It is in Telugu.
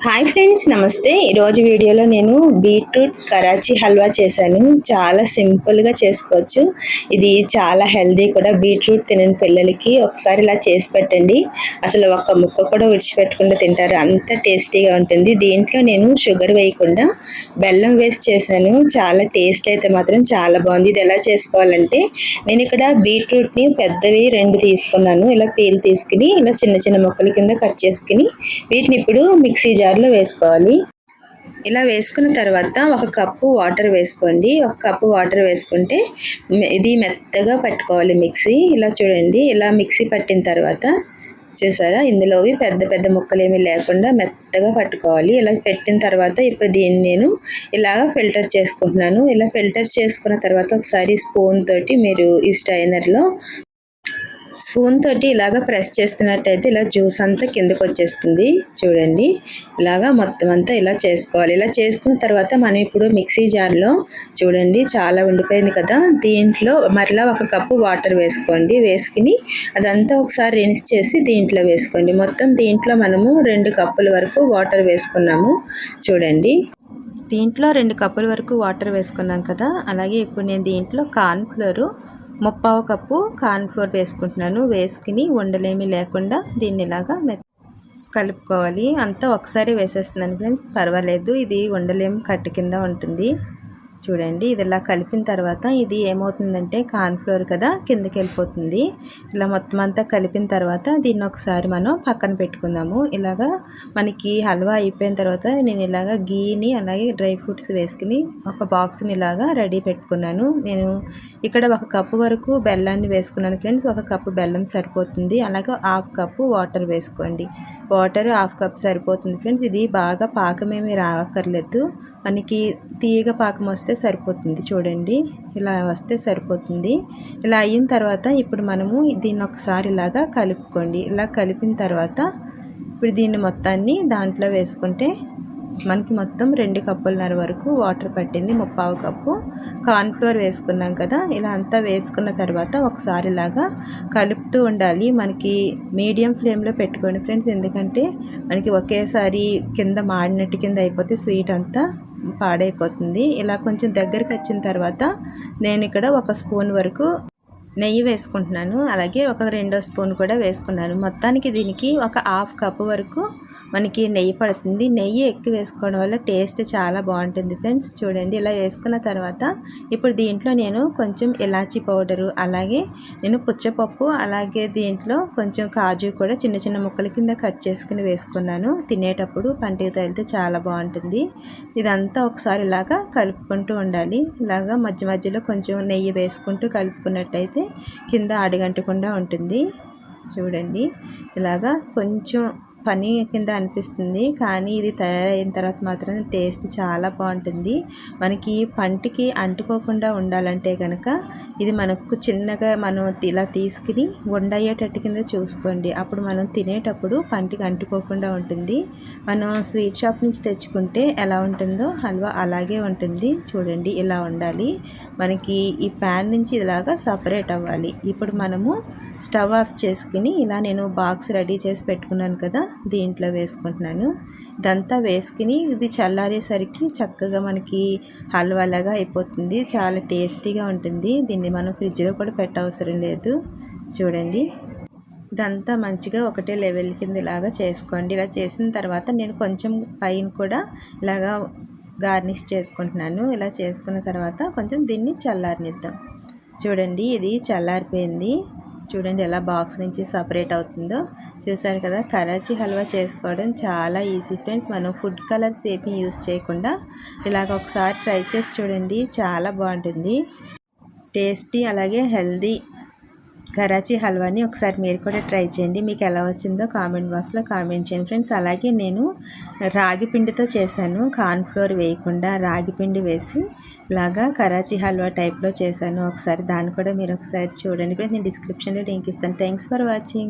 హాయ్ ఫ్రెండ్స్, నమస్తే. ఈరోజు వీడియోలో నేను బీట్రూట్ కరాచీ హల్వా చేశాను. చాలా సింపుల్గా చేసుకోవచ్చు. ఇది చాలా హెల్దీ కూడా. బీట్రూట్ తినని పిల్లలకి ఒకసారి ఇలా చేసి పెట్టండి. అసలు ఒక్క ముక్క కూడా విడిచిపెట్టకుండా తింటారు, అంత టేస్టీగా ఉంటుంది. దీంట్లో నేను షుగర్ వేయకుండా బెల్లం వేసి చేశాను. చాలా టేస్ట్ అయితే మాత్రం చాలా బాగుంది. ఇది ఎలా చేసుకోవాలంటే, నేను ఇక్కడ బీట్రూట్ని పెద్దవి 2 తీసుకున్నాను. ఇలా పీల్ తీసుకుని ఇలా చిన్న చిన్న ముక్కల కింద కట్ చేసుకుని వీటిని ఇప్పుడు మిక్సీ జార్లో వేసుకోవాలి. ఇలా వేసుకున్న తర్వాత 1 కప్పు వాటర్ వేసుకోండి. 1 కప్పు వాటర్ వేసుకుంటే ఇది మెత్తగా పట్టుకోవాలి మిక్సీ. ఇలా చూడండి, ఇలా మిక్సీ పట్టిన తర్వాత చూసారా, ఇందులోవి పెద్ద పెద్ద ముక్కలేమీ లేకుండా మెత్తగా పట్టుకోవాలి. ఇలా పెట్టిన తర్వాత ఇప్పుడు దీన్ని నేను ఇలాగ ఫిల్టర్ చేసుకుంటున్నాను. ఇలా ఫిల్టర్ చేసుకున్న తర్వాత ఒకసారి స్పూన్ తోటి మీరు ఈ స్ట్రైనర్లో స్పూన్ తోటి ఇలాగ ప్రెస్ చేస్తున్నట్టయితే ఇలా జ్యూస్ అంతా కిందకు వచ్చేస్తుంది. చూడండి, ఇలాగా మొత్తం అంతా ఇలా చేసుకోవాలి. ఇలా చేసుకున్న తర్వాత మనం ఇప్పుడు మిక్సీ జార్లో చూడండి చాలా ఉండిపోయింది కదా, దీంట్లో మరలా 1 కప్పు వాటర్ వేసుకోండి. వేసుకుని అదంతా ఒకసారి రిన్స్ చేసి దీంట్లో వేసుకోండి. మొత్తం దీంట్లో మనము 2 కప్పుల వరకు వాటర్ వేసుకున్నాము. చూడండి, దీంట్లో 2 కప్పుల వరకు వాటర్ వేసుకున్నాం కదా. అలాగే ఇప్పుడు నేను దీంట్లో కార్న్ ఫ్లోర్ 3/4 కప్పు కార్న్ఫ్లోర్ వేసుకుంటున్నాను. వేసుకుని ఉండలేమి లేకుండా దీన్ని ఇలాగా కలుపుకోవాలి. అంతా ఒకసారి వేసేస్తున్నాను ఫ్రెండ్స్, పర్వాలేదు, ఇది ఉండలేమి కట్టు కింద ఉంటుంది. చూడండి, ఇది ఇలా కలిపిన తర్వాత ఇది ఏమవుతుందంటే కార్న్ఫ్లోర్ కదా, కిందకి వెళ్ళిపోతుంది. ఇలా మొత్తం అంతా కలిపిన తర్వాత దీన్ని ఒకసారి మనం పక్కన పెట్టుకుందాము. ఇలాగా మనకి హల్వా అయిపోయిన తర్వాత నేను ఇలాగా గీని అలాగే డ్రై ఫ్రూట్స్ వేసుకుని ఒక బాక్స్ని ఇలాగా రెడీ పెట్టుకున్నాను. నేను ఇక్కడ 1 కప్పు వరకు బెల్లాన్ని వేసుకున్నాను ఫ్రెండ్స్. 1 కప్పు బెల్లం సరిపోతుంది. అలాగే 1/2 కప్పు వాటర్ వేసుకోండి. వాటర్ 1/2 కప్ సరిపోతుంది ఫ్రెండ్స్. ఇది బాగా పాకమేమీ రావక్కర్లేదు, మనకి తీగ పాకం వస్తే సరిపోతుంది. చూడండి, ఇలా వస్తే సరిపోతుంది. ఇలా అయిన తర్వాత ఇప్పుడు మనము దీన్ని ఒకసారి ఇలాగా కలుపుకోండి. ఇలా కలిపిన తర్వాత ఇప్పుడు దీన్ని మొత్తాన్ని దాంట్లో వేసుకుంటే మనకి మొత్తం 2 కప్పులన్నర వరకు వాటర్ పట్టింది. 3/4 కప్పు కార్న్ఫ్లోర్ వేసుకున్నాం కదా. ఇలా అంతా వేసుకున్న తర్వాత ఒకసారి ఇలాగా కలుపుతూ ఉండాలి. మనకి మీడియం ఫ్లేమ్లో పెట్టుకోండి ఫ్రెండ్స్, ఎందుకంటే మనకి ఒకేసారి కింద మాడినట్టు కింద అయిపోతే స్వీట్ అంతా పాడైపోతుంది. ఇలా కొంచెం దగ్గరికి వచ్చిన తర్వాత నేను ఇక్కడ 1 స్పూన్ వరకు నెయ్యి వేసుకుంటున్నాను. అలాగే ఒక 2వ స్పూన్ కూడా వేసుకున్నాను. మొత్తానికి దీనికి 1/2 కప్పు వరకు మనకి నెయ్యి పడుతుంది. నెయ్యి ఎక్కువ వేసుకోవడం వల్ల టేస్ట్ చాలా బాగుంటుంది ఫ్రెండ్స్. చూడండి, ఇలా వేసుకున్న తర్వాత ఇప్పుడు దీంట్లో నేను కొంచెం ఇలాచీ పౌడరు, అలాగే నేను పుచ్చపప్పు, అలాగే దీంట్లో కొంచెం కాజు కూడా చిన్న చిన్న ముక్కల కింద కట్ చేసుకుని వేసుకున్నాను. తినేటప్పుడు పంటికి తగిలితే చాలా బాగుంటుంది. ఇదంతా ఒకసారి ఇలాగా కలుపుకుంటూ ఉండాలి. ఇలాగా మధ్య మధ్యలో కొంచెం నెయ్యి వేసుకుంటూ కలుపుకున్నట్టయితే కింద అడుగంటకుండా ఉంటుంది. చూడండి, ఇలాగా కొంచెం పని కింద అనిపిస్తుంది, కానీ ఇది తయారైన తర్వాత మాత్రం టేస్ట్ చాలా బాగుంటుంది. మనకి పంటికి అంటుకోకుండా ఉండాలంటే కనుక ఇది మనకు చిన్నగా మనం ఇలా తీసుకుని ఉండయ్యేటట్టు కింద చూసుకోండి. అప్పుడు మనం తినేటప్పుడు పంటికి అంటుకోకుండా ఉంటుంది. మనం స్వీట్ షాప్ నుంచి తెచ్చుకుంటే ఎలా ఉంటుందో హల్వా అలాగే ఉంటుంది. చూడండి, ఇలా ఉండాలి. మనకి ఈ ప్యాన్ నుంచి ఇలాగా సపరేట్ అవ్వాలి. ఇప్పుడు మనము స్టవ్ ఆఫ్ చేసుకుని ఇలా నేను బాక్స్ రెడీ చేసి పెట్టుకున్నాను కదా, దీంట్లో వేసుకుంటున్నాను. ఇదంతా వేసుకుని ఇది చల్లారేసరికి చక్కగా మనకి హల్వాలాగా అయిపోతుంది. చాలా టేస్టీగా ఉంటుంది. దీన్ని మనం ఫ్రిడ్జ్లో కూడా పెట్టవసరం లేదు. చూడండి, ఇదంతా మంచిగా ఒకటే లెవెల్ కింద ఇలాగా చేసుకోండి. ఇలా చేసిన తర్వాత నేను కొంచెం పైన కూడా ఇలాగా గార్నిష్ చేసుకుంటున్నాను. ఇలా చేసుకున్న తర్వాత కొంచెం దీన్ని చల్లారనిద్దాం. చూడండి, ఇది చల్లారిపోయింది. చూడండి ఎలా బాక్స్ నుంచి సపరేట్ అవుతుందో. చూసారు కదా, కరాచీ హల్వా చేసుకోవడం చాలా ఈజీ ఫ్రెండ్స్. మనం ఫుడ్ కలర్స్ ఏమీ యూస్ చేయకుండా ఇలాగ ఒకసారి ట్రై చేసి చూడండి, చాలా బాగుంటుంది. టేస్టీ అలాగే హెల్దీ కరాచీ హల్వాని ఒకసారి మీరు కూడా ట్రై చేయండి. మీకు ఎలా వచ్చిందో కామెంట్ బాక్స్లో కామెంట్ చేయండి ఫ్రెండ్స్. అలాగే నేను రాగి పిండితో చేశాను, కార్న్ఫ్లోర్ వేయకుండా రాగి పిండి వేసి ఇలాగా కరాచీ హల్వా టైప్లో చేశాను. ఒకసారి దాన్ని కూడా మీరు ఒకసారి చూడండి ఫ్రెండ్స్. నేను డిస్క్రిప్షన్లో లింక్ ఇస్తాను. Thanks for watching.